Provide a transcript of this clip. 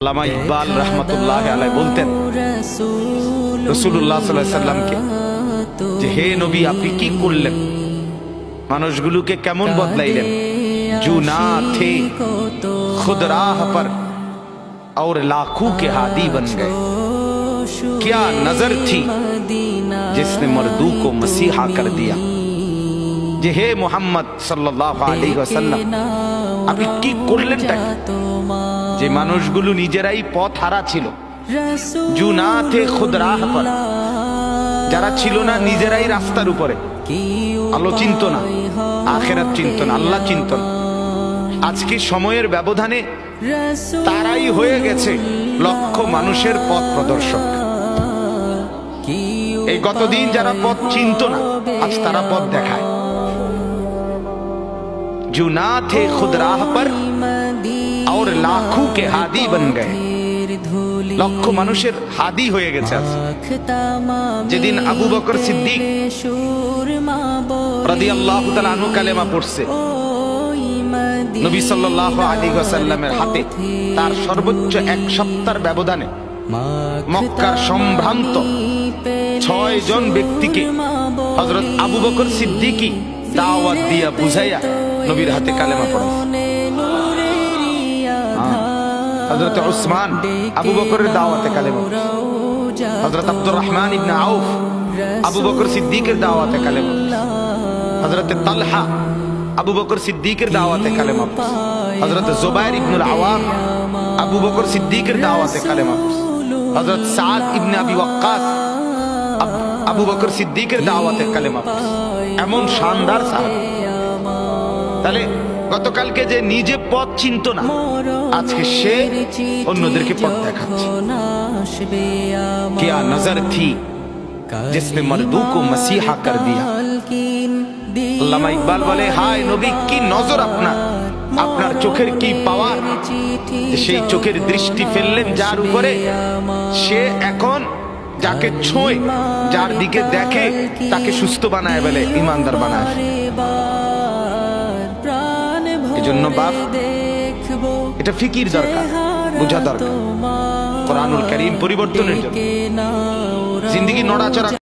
আল্লামা ইকবাল রহমতুল্লাহ আলাইহি বলতেন রাসূলুল্লাহ সাল্লাল্লাহু আলাইহি সাল্লামকে যে হে নবী, আপনি কি করলেন, মানুষগুলোকে কেমন বদলাইলেন। जो ना थे खुद राह पर और लाखों के हादी बन गए, क्या नजर थी जिसने मर्दू को मसीहा कर दिया। যে হে মুহাম্মদ সাল্লাল্লাহু আলাইহি ওয়াসাল্লাম, আপনি কি করলেন, যে মানুষগুলো নিজেরাই পথ হারা ছিল, जो ना थे खुद राह पर, যারা ছিল না নিজেরাই রাস্তার উপরে, আলো চিনত না, আখিরাত চিনত না, আল্লাহ চিনত না, আজকে সময়ের ব্যবধানে তারাই হয়ে গেছে লক্ষ মানুষের পথ প্রদর্শক। এই গতদিন যারা পথ চিনত না, আজ তারা পথ দেখায়। जो ना थे खुद राह पर और लाखों के हादी बन गए, লক্ষ মানুষের হাদি হয়ে গেছে আজ। যেদিন আবু বকর সিদ্দিক রাদিয়াল্লাহু তাআলা আনহু কালেমা পড়ছে, নবী সাল্লাল্লাহু আলাইহি ওয়াসাল্লামের হাতে তার সর্বোচ্চ এক সপ্তাহের ব্যবধানে মক্কার সম্ভ্রান্ত 6 জন ব্যক্তিকে হযরত আবু বকর সিদ্দিকী দাওয়াত দিয়া বুঝাইয়া নবীর হাতে কালেমা পড়াছে। হযরত উসমান আবু বকরের দাওয়াতে কালেমা পড়ছে, হযরত আব্দুর রহমান ইবনে আউফ আবু বকর সিদ্দিকের দাওয়াতে কালেমা পড়ছে, হযরত তালহা আবু বকর সিদ্দিকের দাওয়াতে কালেমা পড়ছে, হযরত জুবাইর ইবনুল আওয়াম আবু বকর সিদ্দিকের দাওয়াতে কালেমা পড়ছে, হযরত সাদ ইবনে আবি ওয়াক্কাস আবু বকর সিদ্দিকের দাওয়াতে কালেমা পড়ছে। এমন শানদার সাহাবী। তাহলে গতকালকে যে নিজে পথ চিনত না, আজকে সে অন্যদেরকে পথ দেখাচ্ছে। क्या नजर थी जिसने मर्दू को मसीहा कर दिया। আল্লামা ইকবাল বলে, হায় নবী, কি নজর আপনার, আপনার চোখের কি পাওয়ার, সেই চোখের দৃষ্টি ফেললেন যার উপরে, সে এখন যাকে ছোঁয়, যার দিকে দেখে, তাকে সুস্থ বানায় বলে, ইমানদার বানায়। এজন্য বাপ, এটা ফিকির দরকার, বোঝা দরকার। কোরআনুল কারীম পরিবর্তনের জন্য, জিন্দেগি নড়াচড়া